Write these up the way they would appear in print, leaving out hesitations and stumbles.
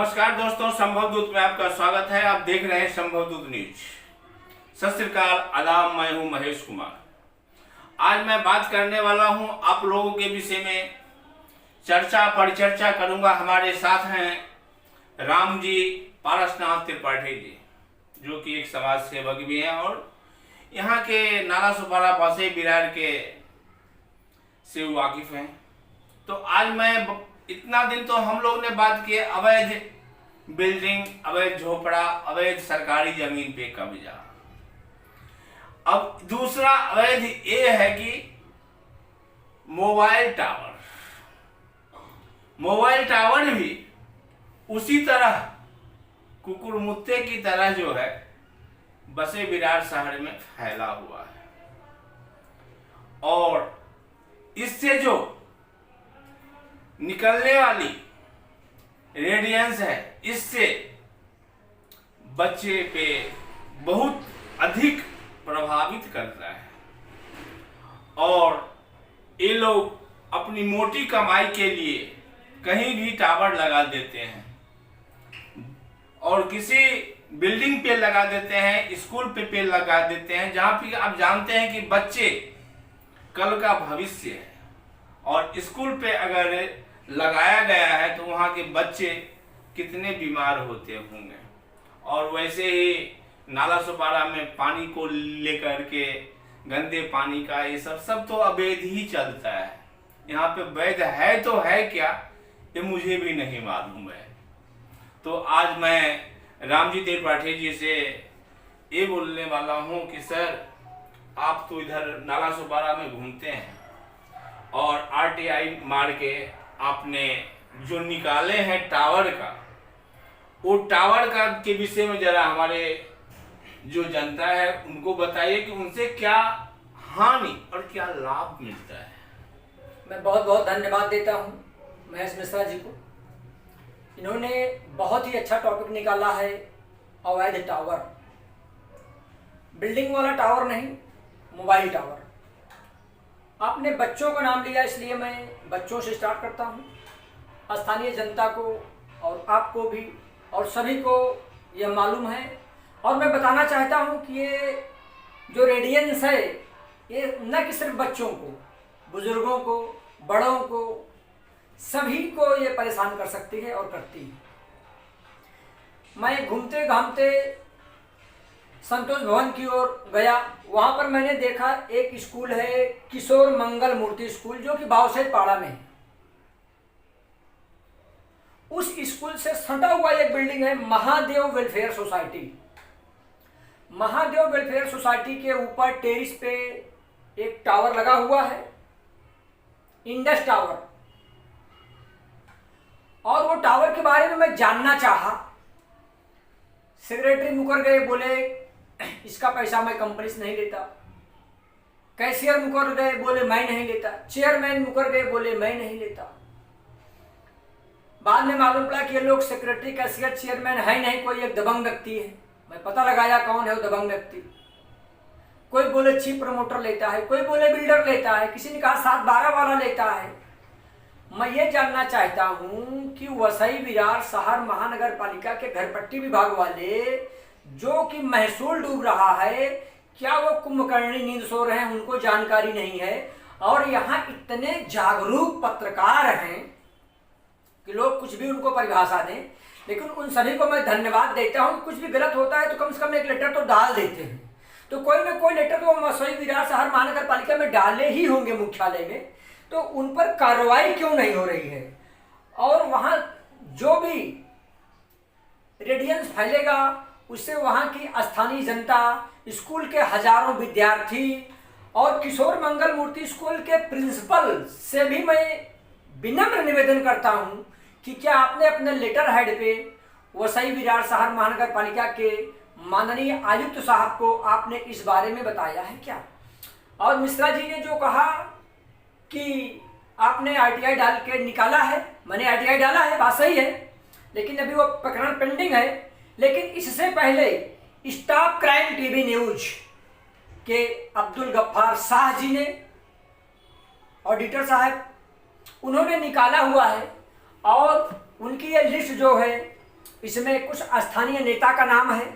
नमस्कार दोस्तों, संभव दूत में आपका स्वागत है। आप देख रहे हैं संभव दूत न्यूज। सत श्री अकाल, आदाब। मैं हूं महेश कुमार। आज मैं बात करने वाला हूं आप लोगों के विषय में, परिचर्चा करूंगा। हमारे साथ हैं राम जी पारसनाथ त्रिपाठी जी, जो कि एक समाज सेवक भी हैं और यहाँ के नाला सुपारा पासे बिरार के से वाकिफ हैं। तो आज मैं इतना दिन तो हम लोग ने बात की अवैध बिल्डिंग, अवैध झोपड़ा, अवैध सरकारी जमीन पे कब्जा। अब दूसरा अवैध ये है कि मोबाइल टावर भी उसी तरह कुकुरमुत्ते की तरह जो है बसे बिरार शहर में फैला हुआ है। और इससे जो निकलने वाली रेडियंस है, इससे बच्चे पे बहुत अधिक प्रभावित करता है। और ये लोग अपनी मोटी कमाई के लिए कहीं भी टावर लगा देते हैं और किसी बिल्डिंग पे लगा देते हैं, स्कूल पे लगा देते हैं, जहाँ पे आप जानते हैं कि बच्चे कल का भविष्य है। और स्कूल पे अगर लगाया गया है तो वहाँ के बच्चे कितने बीमार होते होंगे। और वैसे ही नाला सुपारा में पानी को लेकर के गंदे पानी का ये सब तो अवैध ही चलता है। यहाँ पे वैध है तो है क्या, ये मुझे भी नहीं मालूम है। तो आज मैं राम जी त्रिपाठी जी से ये बोलने वाला हूँ कि सर, आप तो इधर नाला सुपारा में घूमते हैं और आरटीआई मार के आपने जो निकाले हैं टावर का, वो टावर का के विषय में जरा हमारे जो जनता है उनको बताइए कि उनसे क्या हानि और क्या लाभ मिलता है। मैं बहुत बहुत धन्यवाद देता हूं महेश मिश्रा जी को। इन्होंने बहुत ही अच्छा टॉपिक निकाला है, अवैध टावर। बिल्डिंग वाला टावर नहीं, मोबाइल टावर। आपने बच्चों का नाम लिया, इसलिए मैं बच्चों से स्टार्ट करता हूँ। स्थानीय जनता को और आपको भी और सभी को यह मालूम है और मैं बताना चाहता हूँ कि ये जो रेडियंस है, ये न कि सिर्फ बच्चों को, बुजुर्गों को, बड़ों को, सभी को ये परेशान कर सकती है और करती है। मैं घूमते घामते संतोष भवन की ओर गया। वहाँ पर मैंने देखा एक स्कूल है, किशोर मंगल मूर्ति स्कूल, जो कि बावसैद पाड़ा में है। उस स्कूल से सटा हुआ एक बिल्डिंग है, Mahadev welfare society. Mahadev welfare society के ऊपर टेरिस पे एक टावर लगा हुआ है, इंडस टावर। और वो टावर के बारे में मैं जानना चाहा। सेक्रेटरी मुकर गए, बोले इसका पैसा मैं कंपनी से नहीं लेता। कैशियर मुकर गए, बोले मैं नहीं लेता। चेयरमैन मुकर गए, बोले मैं नहीं लेता। बाद में मालूम पड़ा कि ये लोग सेक्रेटरी, कैशियर, चेयरमैन है नहीं, कोई एक दबंग व्यक्ति है। मैं पता लगाया कौन है वो दबंग व्यक्ति। कोई बोले चीफ प्रमोटर लेता है, कोई बोले बिल्डर लेता है, किसी ने कहा 7-12 वाला लेता है। मैं ये जानना चाहता हूं कि वसई विरार शहर महानगर पालिका के घरपट्टी विभाग वाले, जो कि महसूल डूब रहा है, क्या वो कुंभकर्णी नींद सो रहे हैं, उनको जानकारी नहीं है। और यहाँ इतने जागरूक पत्रकार हैं कि लोग कुछ भी उनको परिभाषा दें, लेकिन उन सभी को मैं धन्यवाद देता हूँ। कुछ भी गलत होता है तो कम से कम एक लेटर तो डाल देते हैं। तो कोई ना कोई लेटर तो वसई विरार शहर महानगर पालिका में डाले ही होंगे मुख्यालय में, तो उन पर कार्रवाई क्यों नहीं हो रही है। और वहाँ जो भी रेडियंस फैलेगा उससे वहाँ की स्थानीय जनता, स्कूल के हजारों विद्यार्थी और किशोर मंगल मूर्ति स्कूल के प्रिंसिपल से भी मैं विनम्र निवेदन करता हूँ कि क्या आपने अपने लेटर हेड पे वसई विरार शहर महानगर पालिका के माननीय आयुक्त साहब को आपने इस बारे में बताया है क्या। और मिश्रा जी ने जो कहा कि आपने आरटीआई डाल के निकाला है, मैंने आरटीआई डाला है, बात सही है, लेकिन अभी वो प्रकरण पेंडिंग है। लेकिन इससे पहले स्टॉप क्राइम टीवी न्यूज के अब्दुल गफ्फार शाह जी ने, ऑडिटर साहब, उन्होंने निकाला हुआ है और उनकी ये लिस्ट जो है इसमें कुछ स्थानीय नेता का नाम है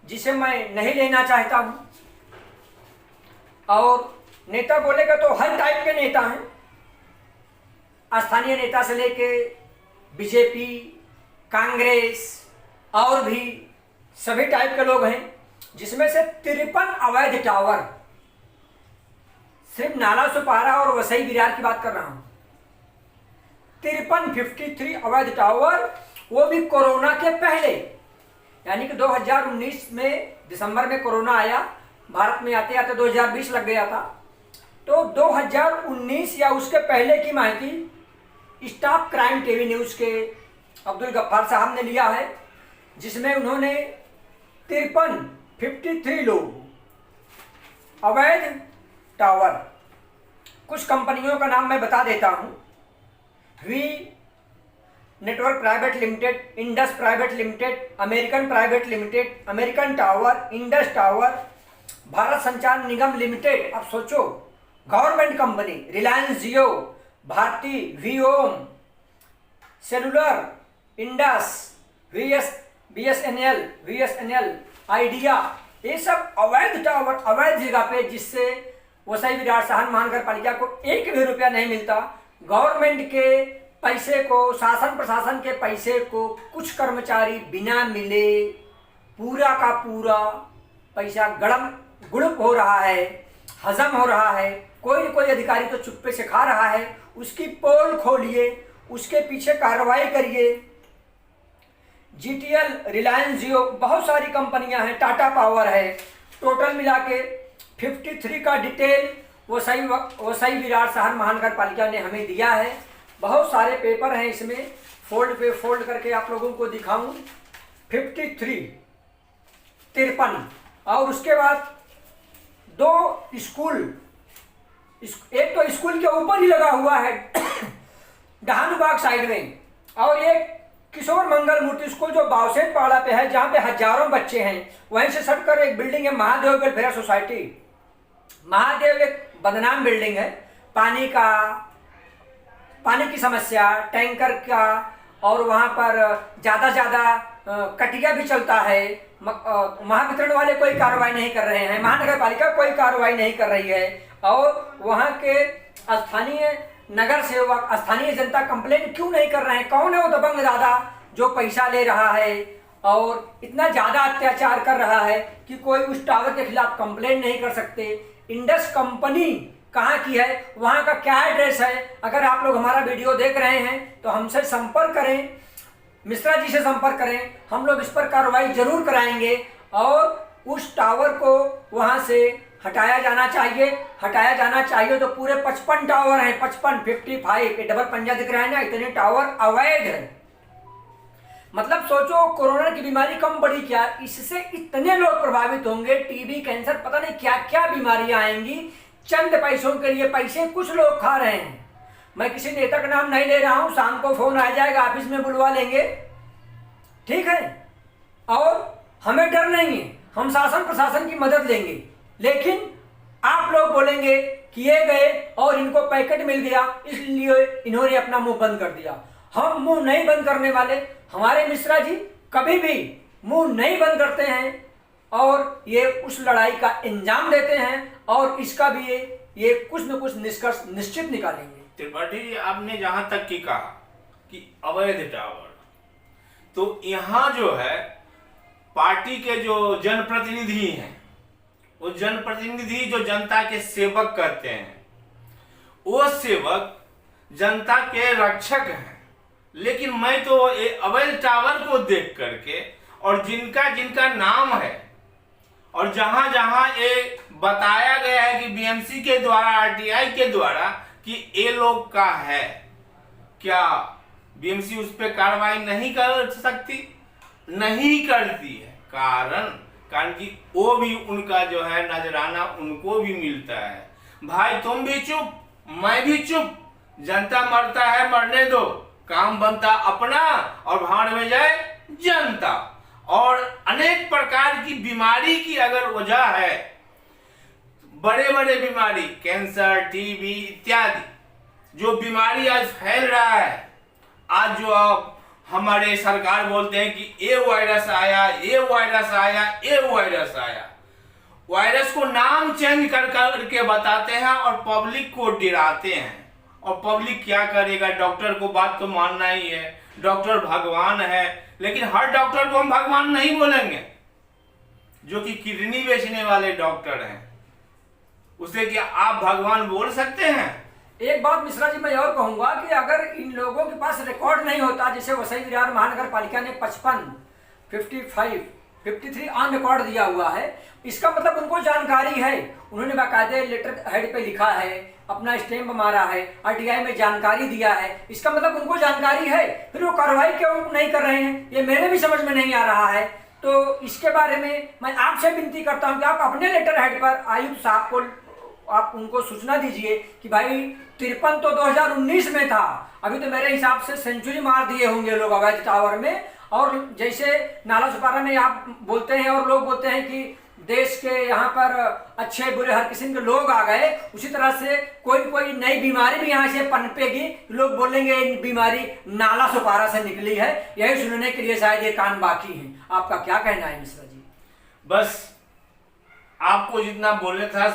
जिसे मैं नहीं लेना चाहता हूँ। और नेता बोलेगा तो हर टाइप के नेता हैं, स्थानीय नेता से लेके बीजेपी, कांग्रेस और भी सभी टाइप के लोग हैं, जिसमें से 53 अवैध टावर, सिर्फ नाला सुपारा और वसई विरार की बात कर रहा हूं, 53 अवैध टावर, वो भी कोरोना के पहले, यानी कि 2019 में दिसंबर में कोरोना आया, भारत में आते आते 2020 लग गया था। तो 2019 या उसके पहले की माहिती स्टाफ क्राइम टीवी न्यूज़ के अब्दुल गफ्फार साहब ने लिया है, जिसमें उन्होंने 53 लोग अवैध टावर, कुछ कंपनियों का नाम मैं बता देता हूं, V network private limited, Indus private limited, American private limited, American tower, Indus tower, Bharat Sanchar Nigam limited. अब सोचो, government company, Reliance Jio, Bharti, Viom, cellular, Indus, BSNL, Idea, ये सब अवैध टावर, अवैध जगह पे, जिससे वसई विरार साहन महानगर पालिका को एक भी रुपया नहीं मिलता। गवर्नमेंट के पैसे को, शासन प्रशासन के पैसे को कुछ कर्मचारी बिना मिले पूरा का पूरा पैसा गुड़प हो रहा है, हजम हो रहा है। कोई न कोई अधिकारी तो चुप्पे से खा रहा है। उसकी पोल खोलिए, उसके पीछे कार्रवाई करिए। जीटीएल, रिलायंस जियो, बहुत सारी कंपनियां हैं, टाटा पावर है, टोटल मिला के 53 का डिटेल वसई विरार शहर महानगर पालिका ने हमें दिया है। बहुत सारे पेपर हैं इसमें, फोल्ड पे फोल्ड करके आप लोगों को दिखाऊं। 53 और उसके बाद 2 स्कूल, एक तो स्कूल के ऊपर ही लगा हुआ है डहानूबाग साइड में, और एक किशोर मंगल मूर्ति स्कूल जो बावसेन पहाड़ा पे है, जहाँ पे हजारों बच्चे हैं। वहीं से सटकर एक बिल्डिंग है, महादेव वेलफेयर सोसाइटी। महादेव एक बदनाम बिल्डिंग है, पानी की समस्या, टैंकर का, और वहाँ पर ज़्यादा कटिया भी चलता है। महावितरण वाले कोई कार्रवाई नहीं कर रहे हैं, महानगर पालिका कोई कार्रवाई नहीं कर रही है, और वहाँ के स्थानीय नगर सेवक, स्थानीय जनता कंप्लेन क्यों नहीं कर रहे हैं? कौन है वो दबंग दादा जो पैसा ले रहा है और इतना ज़्यादा अत्याचार कर रहा है कि कोई उस टावर के खिलाफ कंप्लेन नहीं कर सकते? इंडस कंपनी कहाँ की है, वहाँ का क्या एड्रेस है? अगर आप लोग हमारा वीडियो देख रहे हैं तो हमसे संपर्क करें, मिश्रा जी से संपर्क करें, हम लोग इस पर कार्रवाई जरूर कराएंगे और उस टावर को वहाँ से हटाया जाना चाहिए। तो पूरे 55 टावर हैं, 55, ये डबल पंजा दिख रहा है ना, इतने टावर अवैध है। मतलब सोचो, कोरोना की बीमारी कम बढ़ी क्या? इससे इतने लोग प्रभावित होंगे, टीबी, कैंसर, पता नहीं क्या क्या बीमारियां आएंगी। चंद पैसों के लिए पैसे कुछ लोग खा रहे हैं। मैं किसी नेता का नाम नहीं ले रहा हूं, शाम को फोन आ जाएगा, ऑफिस में बुलवा लेंगे, ठीक है? और हमें डर नहीं है, हम शासन प्रशासन की मदद लेंगे। लेकिन आप लोग बोलेंगे कि ये गए और इनको पैकेट मिल गया, इसलिए इन्होंने अपना मुंह बंद कर दिया। हम मुंह नहीं बंद करने वाले। हमारे मिश्रा जी कभी भी मुंह नहीं बंद करते हैं और ये उस लड़ाई का इंजाम देते हैं, और इसका भी ये कुछ न कुछ निष्कर्ष निश्चित निकालेंगे। त्रिपाठी, आपने जहां तक की कहा कि अवैध टावर, तो यहाँ जो है पार्टी के जो जनप्रतिनिधि हैं, वो जनप्रतिनिधि जो जनता के सेवक कहते हैं, वो सेवक जनता के रक्षक हैं। लेकिन मैं तो ये अवैध टावर को देख करके, और जिनका नाम है, और जहां जहां ये बताया गया है कि बीएमसी के द्वारा, आरटीआई के द्वारा कि ये लोग का है, क्या बीएमसी उस पर कार्रवाई नहीं कर सकती? नहीं करती है। कारण कि वो भी उनका जो है नजराना उनको भी मिलता है। भाई तुम भी चुप, मैं भी चुप, जनता मरता है मरने दो, काम बनता अपना और भाड़ में जाए जनता। और अनेक प्रकार की बीमारी की अगर वजह है, बड़े बड़े बीमारी, कैंसर, टीबी इत्यादि जो बीमारी आज फैल रहा है, आज जो अब हमारे सरकार बोलते हैं कि ये वायरस आया, ये वायरस आया, ये वायरस आया। वायरस को नाम चेंज कर करके बताते हैं और पब्लिक को डराते हैं। और पब्लिक क्या करेगा? डॉक्टर को बात तो मानना ही है, डॉक्टर भगवान है। लेकिन हर डॉक्टर को हम भगवान नहीं बोलेंगे। जो कि किडनी बेचने वाले डॉक्टर हैं, उसे क्या आप भगवान बोल सकते हैं? एक बात मिश्रा जी मैं और कहूंगा कि अगर इन लोगों के पास रिकॉर्ड नहीं होता, जैसे वसई विरार महानगर पालिका ने 55, 55, 53 ऑन रिकॉर्ड दिया हुआ है, इसका मतलब उनको जानकारी है। उन्होंने बाकायदे लेटर हेड पे लिखा है, अपना स्टैम्प मारा है, आरटीआई में जानकारी दिया है, इसका मतलब उनको जानकारी है। फिर वो कार्रवाई क्यों नहीं कर रहे हैं, ये मेरे भी समझ में नहीं आ रहा है। तो इसके बारे में मैं आपसे विनती करता हूं कि आप अपने लेटर हेड पर आयुक्त साहब को आप उनको सूचना दीजिए कि भाई 53 तो 2019 में था, अभी तो मेरे हिसाब से सेंचुरी मार दिए होंगे लोग अवैध टावर में। और जैसे नाला सुपारा में आप बोलते हैं और लोग बोलते हैं कि देश के यहाँ पर अच्छे बुरे हर किस्म के लोग आ गए, उसी तरह से कोई नई बीमारी भी यहाँ से पनपेगी, लोग बोलेंगे ये बीमारी नाला सुपारा से निकली है। यही सुनने के लिए शायद ये कान बाकी हैं। आपका क्या कहना है मिश्रा जी? बस आपको जितना बोलने था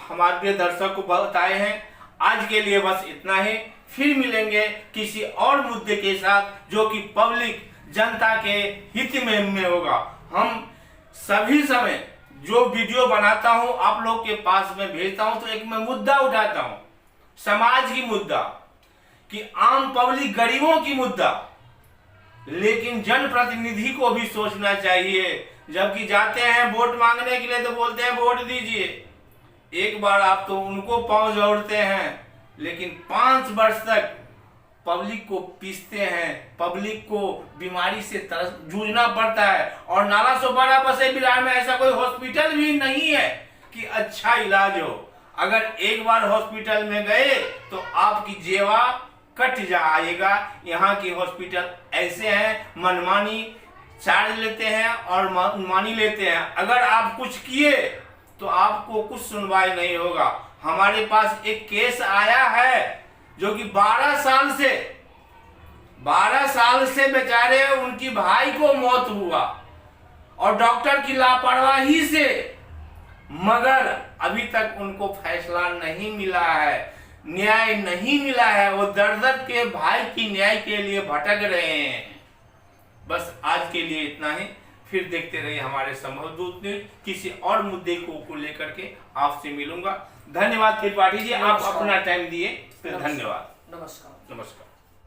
हमारे दर्शक को बताए हैं। आज के लिए बस इतना ही। फिर मिलेंगे किसी और मुद्दे के साथ जो कि पब्लिक जनता के हित में होगा। हम सभी समय जो वीडियो बनाता हूं आप लोग के पास में भेजता हूं, तो एक मैं मुद्दा उठाता हूं, समाज की मुद्दा, कि आम पब्लिक गरीबों की मुद्दा। लेकिन जनप्रतिनिधि को भी सोचना चाहिए। जबकि जाते हैं वोट मांगने के लिए तो बोलते हैं वोट दीजिए, एक बार आप तो उनको पांव जोड़ते हैं, लेकिन 5 वर्ष तक पब्लिक को पीसते हैं, पब्लिक को बीमारी से जूझना पड़ता है। और नाला सोपारा वसई विरार में ऐसा कोई हॉस्पिटल भी नहीं है कि अच्छा इलाज हो। अगर एक बार हॉस्पिटल में गए तो आपकी जेवा कट जाएगा। यहाँ की हॉस्पिटल ऐसे हैं, मनमानी चार्ज लेते हैं और मनमानी लेते हैं। अगर आप कुछ किए तो आपको कुछ सुनवाई नहीं होगा। हमारे पास एक केस आया है जो कि 12 साल से बेचारे उनकी भाई को मौत हुआ और डॉक्टर की लापरवाही से, मगर अभी तक उनको फैसला नहीं मिला है, न्याय नहीं मिला है। वो दर्द के भाई की न्याय के लिए भटक रहे हैं। बस आज के लिए इतना ही। फिर देखते रहिए हमारे संभवदूत न्यूज। किसी और मुद्दे को लेकर के आपसे मिलूंगा। धन्यवाद त्रिपाठी जी, आप अपना टाइम दिए, धन्यवाद। नमस्कार। नमस्कार।